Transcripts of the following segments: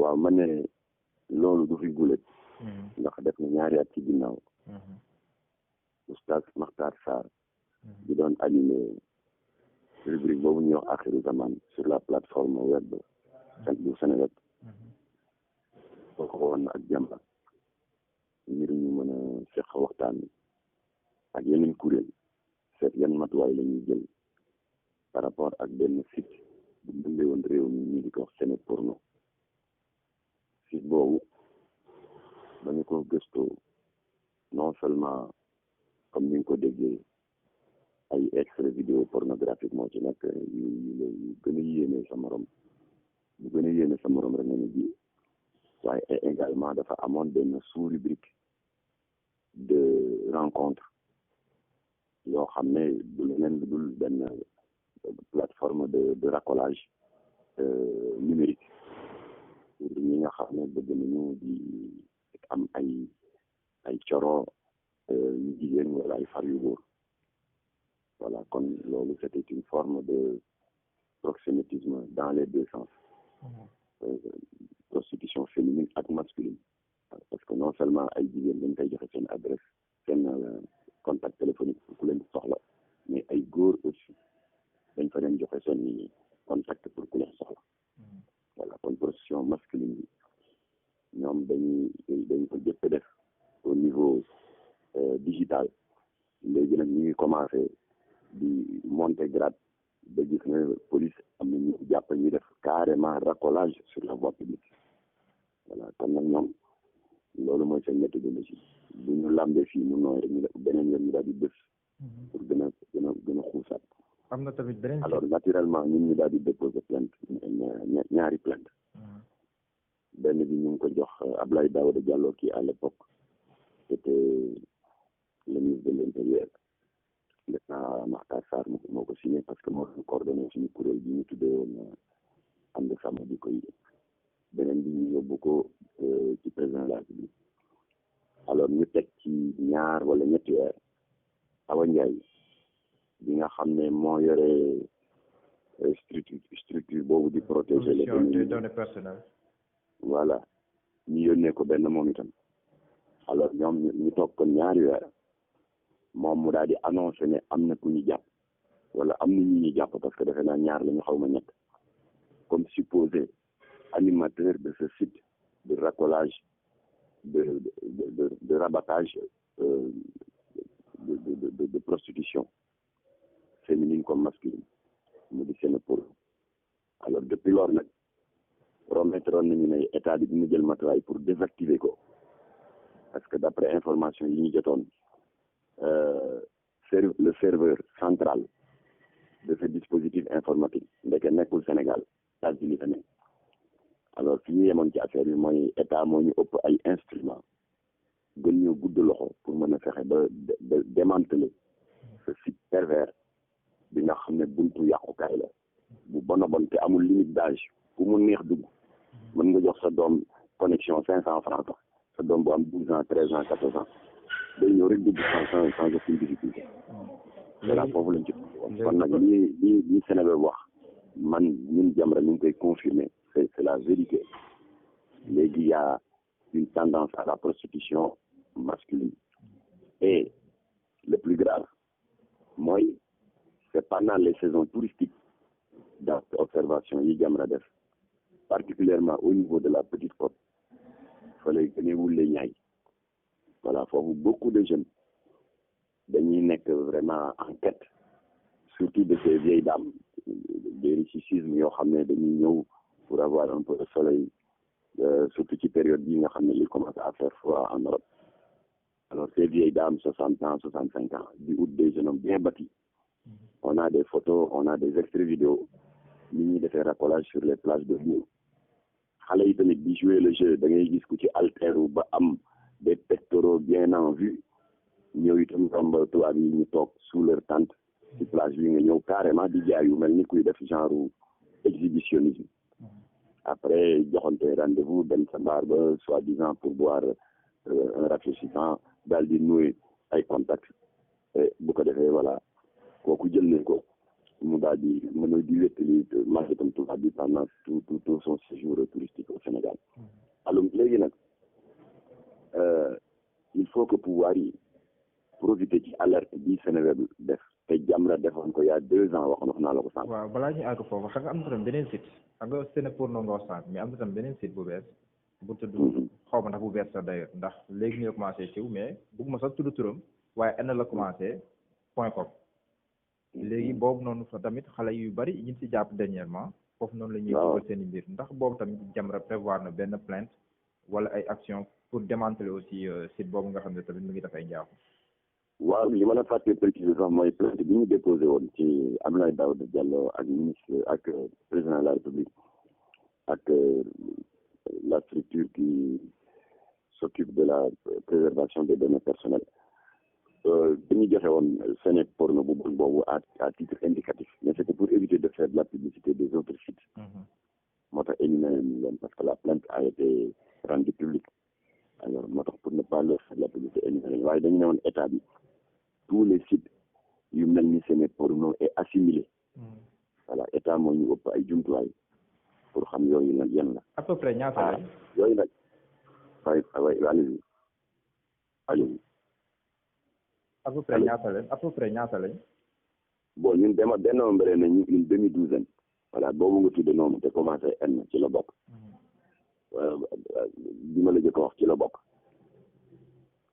waaw ma ne loolu du fi gulet ndax def na ñaari at ci ginnaaw oustaz Makhtar Sarr di doon animé rubrique boobu ñuy wax Axiru Zaman sur la plateforme web bu Sénégal boo ko woon ak Jamra ngir ñu mën a seq waxtaan ak yeneen kuréel seet yan matuwaay la ñuy jël par rapport ak benn site bu dundee woon réew mi ñu di ko wax Séné Porno site boobu ba ñu ko gëstoo non seulement comme ni nga ko déggee ay extrait vidéo pornographique moo ci nekk yu gën a yéene sa morom bu gën a yéene sa morom rek nga ne ji waaye également dafa amoon benn sous-rubrique de rencontre yoo xam ne du leneen lu dul benn plateforme de racolage numérique pour ñi nga xam ne bëgg nañu di am ay coro yu jigéen wala ay far yu góor voilà kon loolu c'était une forme de proxénétisme dans les deux sens prostitution féminine ak masculine parce que non seulement ay jigéen dañ koy joxe seen adresse seen contact téléphonique pour ku leen soxla mais ay góor aussi dañ fa leen joxe seen contact pour ku leen soxla voilà kon prostitution masculine bi ñoom dañ ko jëpp def au niveau digital léegi nag ñu ngi commencé di monter grade ba gis ne police am na ñu jàpp ñu def carrément racolage sur la voie publique voilà kon nag ñoom loolu mooy seen méthodologie bu ñu lambee fii mu nooy rek ñu def beneen yoon ñu daal di bës pour gën a xuusaat. am na tamit beneen alors naturellement ñun ñu daal di déposer plainte ñaari plainte benn bi ñu ngi ko jox Abdoulaye Daouda Diallo qui à l'époque c'était le ministre de l'Intérieur maintenant Makhtar Sarr moo ko signé parce que moo doon coordonné suñu kuréel bi ñu tuddee woon ànd sàmm jikko yi beneen bi ñu yóbbu ko ci président de la République alors ñu teg ci ñaar wala ñetti weer Awa Ndiaye bi nga xam ne moo yore structure boobu di protéger les données personnelles voilà ñu yónnee ko benn moom itam alors ñoom ñu toog kon ñaari weer moom mu daal di annoncé ne am na ku ñu jàpp wala am na ñu jàpp parce que defe naa ñaar la ñu xaw ma ñett comme supposé animateur de ce site de racolage de rabattage de prostitution féminine comme masculine mu di Séné Porno alors depuis lors nag promettre nañu ne état bi dina jël matuwaay pour désactiver ko parce que d'après information yi ñu jotoon le serveur central de ce dispositif informatique ndeke nekkul Sénégal États-Unis la nekk alors fi ñu yemoon ci affaire bi mooy état moo ñu ëpp ay instruments gën ñoo gudd loxo pour mën a fexe ba démanteler ce site pervers bi nga xam ne buntu yàqukaay la bu bon a bon te amul limite d'âge ku mu neex dugg mën nga jox sa doom connexion 500 francs sax sa doom bu am 12 ans 13 ans 14 ans day ñëw rek dugg sans aucune difficulté voilà foofu lañ ci kon nag li Sénégal wax man ñun Jamra ñu ngi koy confirmer c'est la vérité léegi y a une tendance à la prostitution masculine et le plus grave mooy c'est pendant les saisons touristiques dans observation yi Jamra def particulièrement au niveau de la Petite Côte fa lay gënee wulle ñaay voilà foofu beaucoup de jeunes dañuy nekk vraiment en quête surtout de ces vieilles dames des rusticismes yoo xam ne dañuy ñëw pour avoir un peu de soleil surtout ci période bi nga xam ne il commence à faire froid en Europe alors ces vieilles dames 60 ans 65 ans di ut des jeunes hommes bien bâtis on a des photos on a des extraits vidéo nit ñi defee racolage sur les plages de Mbour xale yi tamit di jouer le jeu da ngay gis ku ci altéru ba am des pectoraux bien en vue ñëw itam romb tubaab yi ñu toog sous leur tente ci plage bi nga ñëw carrément di jaay yu mel ni kuy def genre exhibitionnisme après joxante rendez-vous dem sa mbaar ba soi-disant pour boire un rafraîchissement daal di nouer ay contacts bu ko defee voilà kooku jël nañ ko mu daal di mën a di wéttali marché tam tubaab bi pendant tout son séjour touristique au Sénégal faut que pouvoir yi profiter ci alerte bi Sénégal def te Jamra defoon ko il y a 2 ans wax naa la ko sànq. waaw balaa ñuy àgg foofu xam nga am na tam beneen site xam nga Sénéporno nga wax sànq mais am na tam beneen site bu bees bu tudd xaw ma ndax bu bees sax d'ailleurs ndax léegi ñu la commencé ciw mais bëgguma sax tudd turam waaye n la commencé .com léegi boobu noonu fa tamit xale yu bari ñu ci jàpp dernièrement foofu noonu la ñuy dugal seen i mbir ndax boobu tamit Jamra prévoir na benn plainte wala ay action pour démanteler aussi site boobu nga xam ne tamit mu ngi def ay njaaxu. waaw li ma la fàtte préciser sax mooy plainte bi ñu déposé woon ci Abdoulaye Daouda Diallo ak ministre ak président de la République ak la structure qui s'occupe de la préservation des données personnelles dañu joxe woon Sénéporno bu bon boobu à titre indicatif mais c'était pour éviter de faire de la publicité des autres sites moo tax éliminer leen parce que la plainte a été rendue publique alors moo tax pour ne pas leur faire de la publicité éliminer leen waaye dañu ne woon état bi tous les sites yu mel ni Sénéporno est assimilé voilà état moo ñu ëpp ay jumtuwaay pour xam yooyu nag yan la à peu près ñaata lañ yooyu nag waaye allez-y allez-y à peu près ñaata lañ bon ñun dénombré nañu une demi-douzaine voilà boobu nga tudde noonu te commencé N ci la bokk bi ma la jëkk wax ci la bokk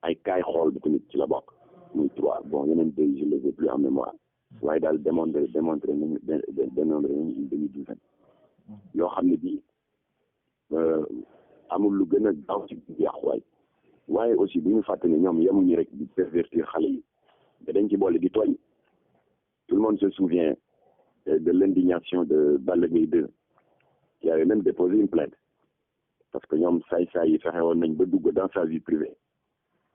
ay kaay xool bi tamit ci la bokk muy 3 bon yeneen 2 je les ai plus en mémoire waaye daal démontré nañu une demi-douzaine yoo xam ne bii amul lu gën a gaaw ci yàquwaay waaye aussi bu ñu fàtte ne ñoom yemuñu rek di pervertir xale yi mais dañ ci boole di tooñ tout le monde se souvient de l'indignation de Balla Gaye 2 qui avait même déposé une plainte parce que ñoom saay-saay yi fexe woon nañ ba dugg dans sa vie privée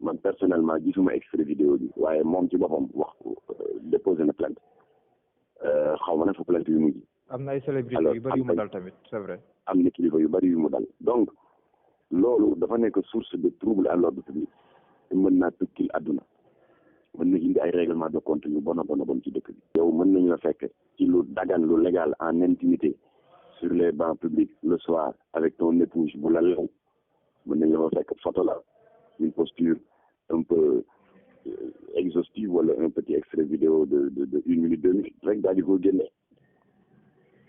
man personnellement gisuma extrait vidéo bi waaye moom ci boppam wax déposé na plainte xaw ma ne fa plainte yu mujj. am na ay célébrités yu bëri yu mu dal tamit c'est vrai. am na kilifa yu bëri yu mu dal donc loolu dafa nekk source de trouble à l'ordre public te mën naa tukkil àdduna mën na indi ay règlement de compte yu bon a bon ci dëkk bi. yow mën nañu la fekk ci lu dagan lu légal en intimité sur les bancs publics le soir avec ton épouse bu la lew mën nañu la fekk photo la une posture un peu exhaustive wala un petit extrait vidéo de 1 minute 2 minutes rek daal di ko génne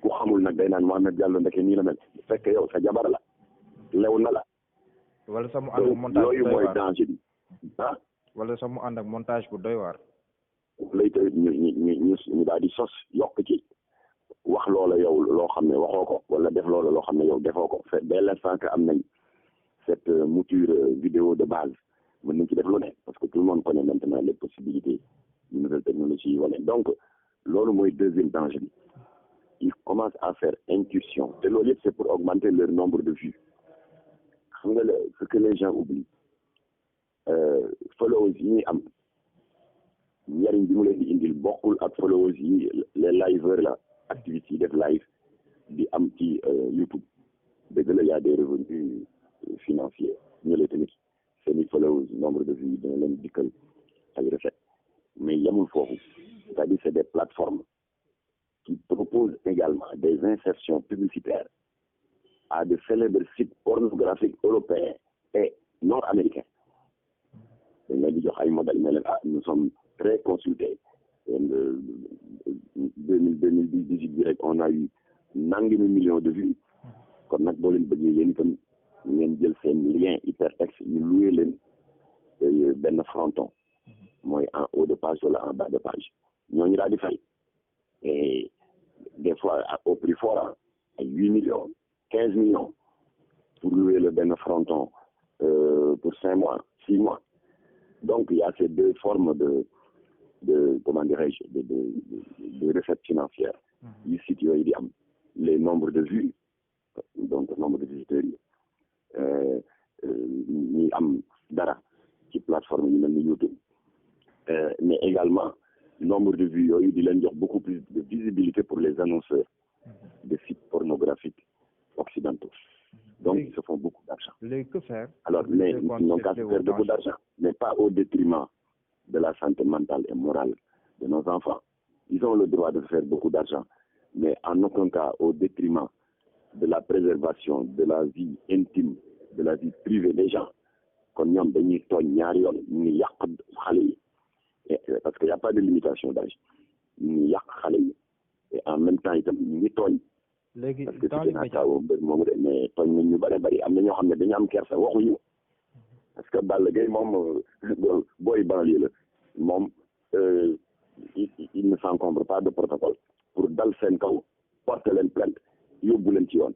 ku xamul nag day naan Mohamed Diallo ndeke nii la mel fekk yow sa jabar la lew na la. wala sax mu ànd ak montage yooyu mooy danger bi ah. wala sax mu ànd ak montage bu doy waar. lay tamit ñu daal di sos yokk ci wax loola yow loo xam ne waxoo ko wala def loola loo xam ne yow defoo ko fait dès l'instant que am nañ cette mouture vidéo de base mën nañ ci def lu ne parce que tout le monde connaît maintenant les possibilités de nouvelles technologies wala donc loolu mooy deuxième danger bi ils commencent à faire incursion te loolu yëpp c'est pour augmenter leur nombre de vues xam nga ce que les gens oublient followers yi ñuy am njariñ bi mu leen di indil bokkul ak followers yi les liveurs la activités yi def live di am ci YouTube dëgg la y a des revenus financiers ñu lay tamit seeni followers nombre de vues dina leen dikkal ay recettes mais yemul foofu c'est-à-dire c'est des plateformes qui proposent également des insertions publicitaires à de célèbres sites pornographiques européens et nord-américains dañ leen di jox ay modèles ne leen nous sommes très consultés 2018 bi rek on a eu nangami millions de vues kon nag boo leen bëggee yéen itam ngeen jël seen lien hypertexte ñu loué leen benn fronton mooy en haut de page wala en bas de page ñooñu daal di fay et des fois au prix fort ay 8 millions 15 millions pour louer le benn fronton pour 5 mois 6 mois donc il y a ces deux formes de comment dirais-je de recettes financières yi sites yooyu di am les nombres de vues donc nombre de visiteurs yi ñi am dara ci plateforme yi mel ni YouTube mais également nombre de vues yooyu di leen jox beaucoup plus de visibilité pour les annonceurs de sites pornographiques occidentaux donc ils se font beaucoup d'argent. Que faire? Alors mais ils n'ont qu'à se faire beaucoup d'argent mais pas au détriment de la santé mentale et morale de nos enfants. Ils ont le droit de faire beaucoup d'argent mais en aucun cas au détriment de la préservation de la vie intime, de la vie privée des gens. kon ñoom dañuy tooñ ñaari yoon ñu yàq xale yi parce que y a pas de limitation d'âge ñu yàq xale yi et en même temps itam ñu ngi tooñ. léegi parce que ci naa kaw mbir moomu de mais tooñ nañ ñu bëri am na ñoo xam ne dañu am kersa waxuñu parce que Balla Gaye moom booy banlieue la moom il ne s'encombre pas de protocole pour dal seen kaw porter leen plainte yóbbu leen ci yoon.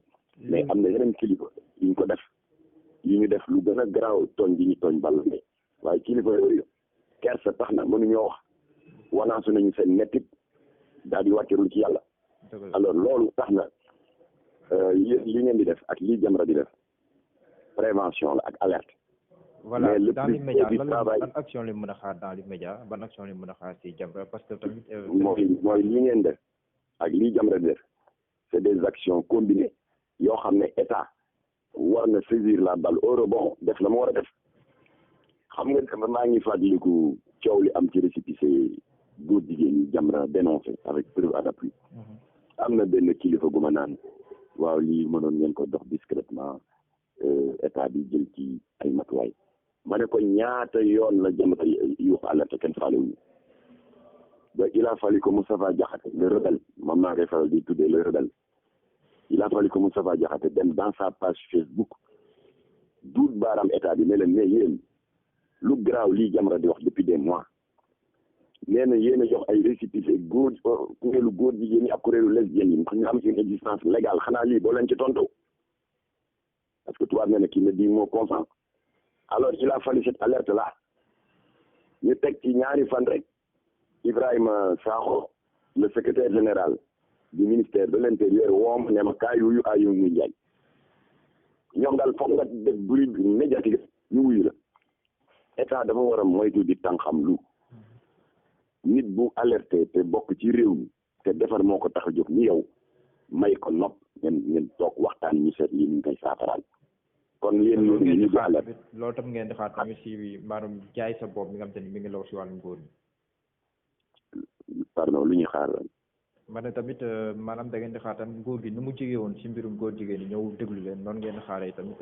mais am na yeneen kilifa yu ñu ko def yu ñu def lu gën a garaaw tooñ bi ñu tooñ Balla Gaye waaye kilifa yooyu kersa tax na mënuñoo wax wanaasu nañu seen mettit daal di wàccirul ci yàlla. alors loolu tax na li ngeen di def ak lii Jamra di def prévention la ak alerte. voilà dans les médias ban action li mën a xaar dans les médias ban action li mën a xaar ci Jamra parce que tamit. mooy li ngeen def ak lii Jamra di def c'est des actions combinées yoo xam ne état war na saisir la balle au rebond def la mu war a def xam nga maa ngi fàttaliku coow li am ci récépissé góor jigéen ñi Jamra dénoncé avec preuve à l'appui. am na benn kilifa gu ma naan waaw lii mënoon ngeen ko dox discrètement état bi jël ci ay matuwaay ma ne ko ñaata yoon la Jamra yu alerte kenn faalewuñu ba il a fallu que Moustapha Diakhaté le rebelle moom naa koy faral di tuddee le rebelle il a fallu que Moustapha Diakhaté dem dans sa page Facebook duut baaraam état bi ne leen mais yéen lu garaaw lii Jamra di wax depuis des mois nee na yéen a jox ay récépissé góor kuréelu góor jigéen ñi ak kuréelu lesbiennes yi ndax ñu am une existence légale xanaa lii boo leen ci tontu parce que tubaab nee na kii ne di moo consent alors il a fallu cette alerte là ñu teg ci ñaari fan rek Ibrahima Sakho le secrétaire général du ministère de l'intérieur woom ne ma kaay wuyu ayu muy njaay ñoom daal foog nga def bruit médiatique ñu wuyu la état dafa war a moytu di tànqam lu nit bu alerté te bokk ci réew mi te defar moo ko tax a jóg ni yow may ko nopp ngeen toog waxtaan ñu seet lii ñu koy saafaraan kon yéen ñu di alerte loolu tam ngeen di xaar tamit si maanaam jaay sa bopp mi nga xam te ni mi ngi law si wàllum góor ñi. pardon lu ñuy xaar ma ne tamit maanaam da ngeen di xaar tamit góor gi ni mu jigee woon si mbirum góor jigéen ñi ñëw déglu leen noonu ngeen di xaaree tamit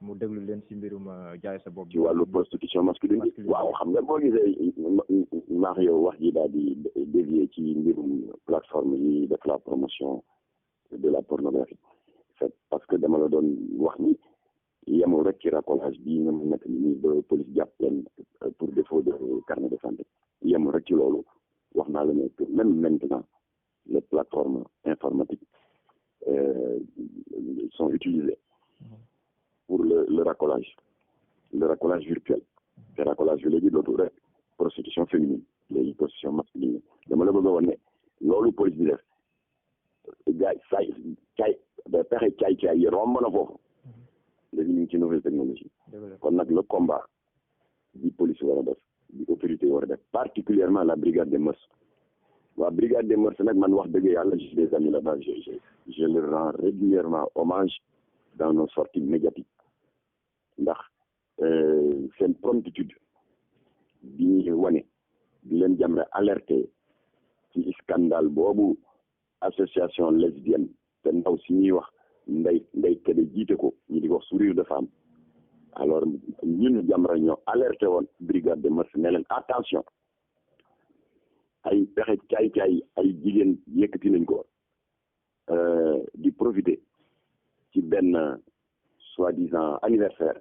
mu déglu leen si mbirum jaay sa bopp. ci wàllu prostitution masculine waaw xam nga boo gisee maax yow wax ji daal di dévier ci mbirum plateforme yi def la promotion de la pornographie c'est parce que dama la doon wax ni yemul rek ci racolage bii nga mu nekk nii ba police jàpp leen pour défaut de carnet de santé yemul rek ci loolu wax naa la ne que même maintenant les plateformes informatiques sont utilisées pour le racolage virtuel te racolage bi léegi dootul rek prostitution féminine léegi prostitution masculine dama la bëgg a wan ne loolu police bi def gaay pexe caay yi romb na foofu léegi ñu ngi ci nouvelle technologie kon nag le combat bi police war a def bi autorité war a def particulièrement la brigade des mœurs waa brigade des mœurs nag man wax dëgg yàlla j'ai des amis là-bas je leur rends régulièrement hommage dans nos sorties médiatiques ndax seen promptitude bi ñuy wane di leen Jamra alerté ci scandale boobu association lesbienne te ndaw si ñuy wax nday kede jiite ko ñu di wax sourire de femme alors ñun Jamra ñoo alerté woon brigade des mœurs ne leen attention ay pexe caay ay jigéen yëkkati nañ ko di profiter ci benn soi-disant anniversaire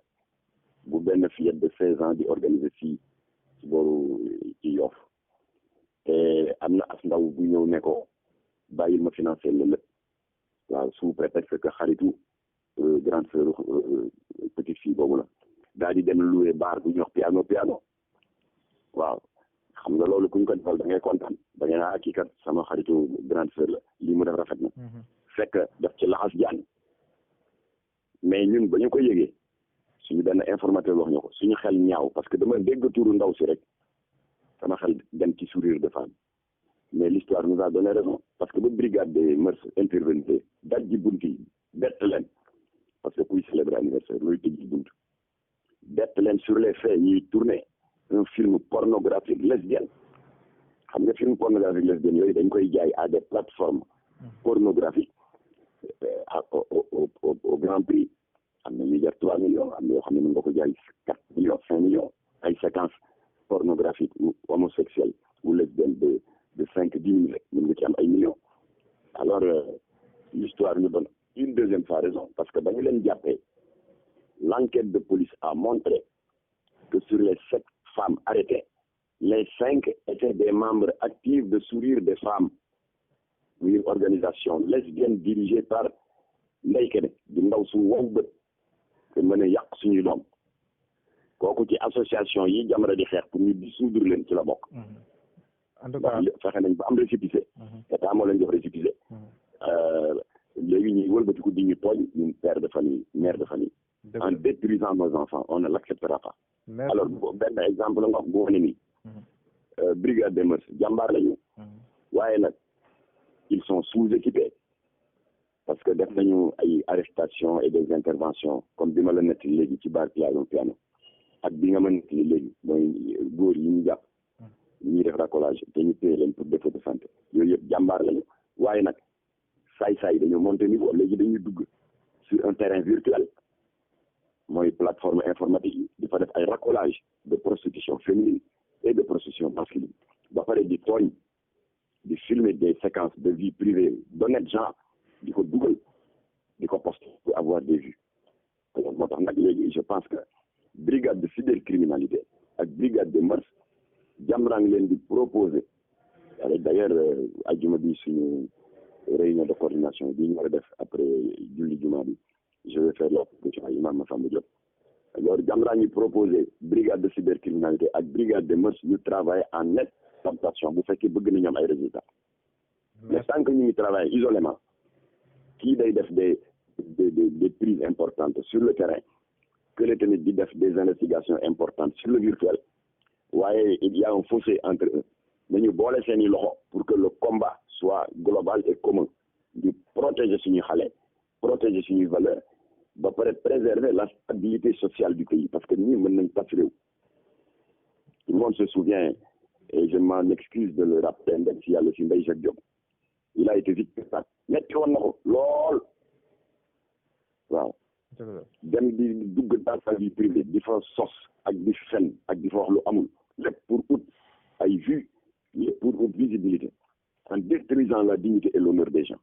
bu benn fillette de 16 ans di organiser fii ci booru ci Yoff te am na as ndaw bu ñëw ne ko bàyyil ma financer la lépp waaw sous prétexte que xaritu grande sœur petite fille boobu la daal di dem louer bar bu ñuy wax piano waaw xam nga loolu kuñ ko defal da ngay kontaan da ngay kii kat sama xaritu grande sœur la lii mu def rafet na fekk def ci laxas jaan mais ñun ba ñu ko yëgee suñu benn informateur wax ñu ko suñu xel ñaaw parce que dama dégg turu ndaw si rek sama xel dem ci sourire de femme mais l'histoire nous a donné raison parce que ba brigade des mœurs intervenir daj ji bunt yi bett leen parce que kuy célébrer anniversaire looy tëj ji bunt bett leen sur les faits ñuy tourner un film pornographique lesbienne xam nga film pornographique lesbienne yooyu dañ koy jaay à des plateformes pornographiques au grand prix am na ñuy jar 3 millions am na yoo xam ne mën nga ko jaay 4 millions 5 millions ay séquences pornographiques ou homosexuelles ou lesbiennes de 5 10 000 mën nga ci am ay millions. Alors l'histoire nous donne une deuxième fois raison parce que dañu leen jàppee l'enquête de police a montré que sur les 7 femmes arrêtées, les 5 étaient des membres actifs de Sourire des femmes, une organisation lesbienne dirigée par Ndeye Kene di ndaw su wow bët te mën a yàq suñuy doom kooku ci association yi Jamra di xeex pour ñu dissoudre leen ci la bokk. en tout cas fexe nañ ba am récépissé. état moo leen jox récépissé. léegi ñuy wëlbatiku di ñu tooñ ñun père de famille mère de famille. en détruisant nos enfants on ne l'acceptera pas. alors benn exemple nga wax bu wane nii. brigade des mœurs jàmbaar lañu. waaye nag ils sont sous-équipés parce que def nañu ay arrestations et des interventions comme bi ma la nettali léegi ci bar piano ak bi nga ma nettali léegi mooy góor yi ñu jàpp ñuy def racolage te ñu téye leen pour défaut de santé yooyu yëpp jàmbaar lañu waaye nag saay-saay dañu monter niveau léegi dañuy dugg sur un terrain virtuel mooy plateforme informatique yi di fa def ay racolage de prostitution féminine et de prostitution masculine ba pare di tooñ di filmer des séquences de vie privée d'honnêtes gens di ko dugal di ko poster pour avoir des vues moo tax nag léegi je pense que brigade de cybercriminalité ak brigade de mœurs Jamra ngi leen di proposer d'ailleurs ajjuma bi suñu réunion de coordination bi ñu war a def après julli juma bi je vais faire la proposition à Imam Massamba Diop alors Jamra ngi proposer brigade de cybercriminalité ak brigade de mœurs ñu travailler en nette adaptation bu fekkee bëgg nañu am ay résultats mais tant que ñu ngi travailler isolément kii day def des prises importantes sur le terrain que les tamit di def des investigations importantes sur le virtuel waaye il y a un fossé entre eux nañu boole seeni loxo pour que le combat soit global et commun di protéger suñuy xale protéger suñuy valeurs ba pare préserver la stabilité sociale du pays parce que ñii mën nañ tas réew tout le monde se souvient et je m'en excuse de le rappeler ndem si yàlla si Mbaye Jacques Diop il a été victime metti woon na ko lool waaw dem di dugg dans sa vie privée di fa sos ak di fen ak di fa wax lu amul lépp pour ut ay vues lépp pour ut visibilité en détruisant la dignité et l'honneur des gens